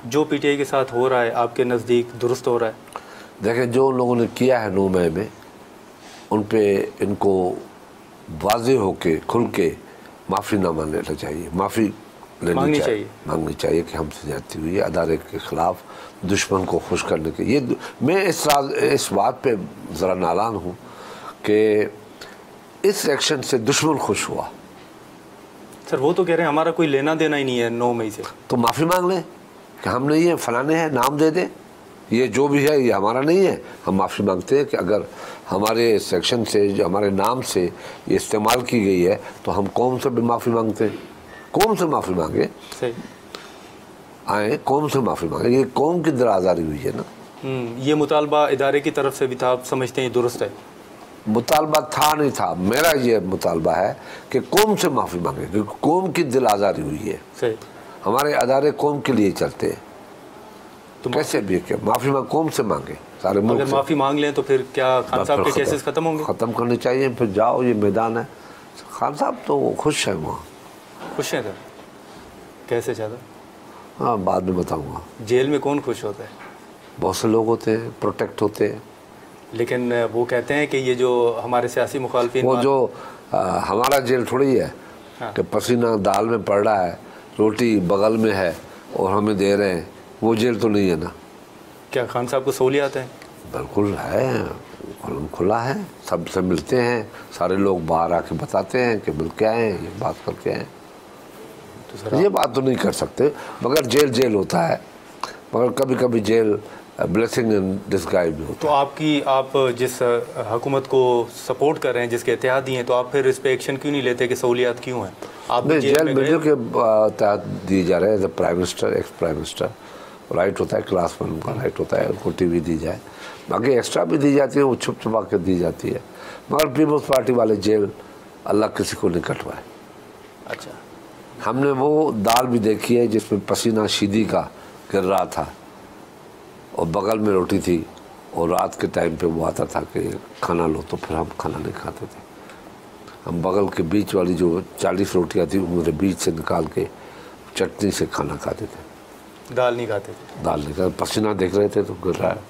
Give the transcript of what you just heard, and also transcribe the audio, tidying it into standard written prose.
जो पीटीआई के साथ हो रहा है आपके नज़दीक दुरुस्त हो रहा है? देखें, जो लोगों ने किया है 9 मई में, उन पे इनको वाज़ेह होके खुल के माफ़ी ना मांगना चाहिए, माफ़ी मांगनी चाहिए कि हमसे ज्यादती हुई है। अदारे के ख़िलाफ़ दुश्मन को खुश करने के ये मैं इस बात पे ज़रा नाराज़ हूँ कि इस एक्शन से दुश्मन खुश हुआ। सर वो तो कह रहे हैं हमारा कोई लेना देना ही नहीं है 9 मई से। तो माफ़ी मांग लें कि हमने ये फलाने हैं, नाम दे दें, ये जो भी है ये हमारा नहीं है। हम माफ़ी मांगते हैं कि अगर हमारे सेक्शन से, जो हमारे नाम से ये इस्तेमाल की गई है, तो हम कौम से भी माफ़ी मांगते हैं। कौम से माफ़ी मांगे, आए कौम से माफ़ी मांगे, ये कौम की दराज़ारी हुई है ना। ये मुतालबा इदारे की तरफ से भी था, आप समझते हैं दुरुस्त है? मुतालबा था नहीं था, मेरा ये मुतालबा है कि कौम से माफ़ी मांगे, क्योंकि कौम की दिल आज़ारी हुई है। सही। हमारे अदारे कौम के लिए चलते हैं, तो कैसे भी क्या माफ़ी मांग कौम से मांगे सारे मुल्क। अगर माफ़ी मांग लें तो फिर क्या खान साहब के केसेस ख़त्म होंगे? ख़त्म करने चाहिए, फिर जाओ, ये मैदान है। खान साहब तो खुश हैं, वहाँ खुश हैं सर? कैसे ज़्यादा? हाँ, बाद में बताऊँगा। जेल में कौन खुश होता है? बहुत से लोग होते हैं, प्रोटेक्ट होते हैं, लेकिन वो कहते हैं कि ये जो हमारे सियासी मुखालफिन, वो जो हमारा जेल थोड़ी है। हाँ। कि पसीना दाल में पड़ रहा है, रोटी बगल में है और हमें दे रहे हैं, वो जेल तो नहीं है ना। क्या खान साहब को सहूलियात है? बिल्कुल है, खुला है, सबसे मिलते हैं, सारे लोग बाहर आके बताते हैं कि मिल के आए, ये बात करके आए। तो सर ये बात तो नहीं कर सकते, मगर जेल जेल होता है, मगर कभी कभी जेल ब्लेसिंग इन डिस्गाइज भी होता है। तो आप जिस हुकूमत को सपोर्ट कर रहे हैं, जिसके इत्तेहादी हैं, तो आप फिर इस पर एक्शन क्यों नहीं लेते कि सहूलियात क्यों हैं? आप नहीं, जेल मिडिल के तहत दिए जा रहे हैं। As prime minister, ex prime minister, right होता है, क्लास 1 का राइट होता है, उनको टीवी दी जाए, बाकी एक्स्ट्रा भी दी जाती है, वो छुप छुपा के दी जाती है। मगर पीपल्स पार्टी वाले जेल अल्लाह किसी को नहीं कटवाए। अच्छा, हमने वो दाल भी देखी है जिसमें पसीना शीदी का गिर रहा था और बगल में रोटी थी, और रात के टाइम पे वो आता था कि खाना लो, तो फिर हम खाना नहीं खाते थे। हम बगल के बीच वाली जो 40 रोटियाँ थी उनके बीच से निकाल के चटनी से खाना खाते थे, दाल नहीं खाते थे। दाल नहीं खाते, पसीना देख रहे थे तो गिर रहा है।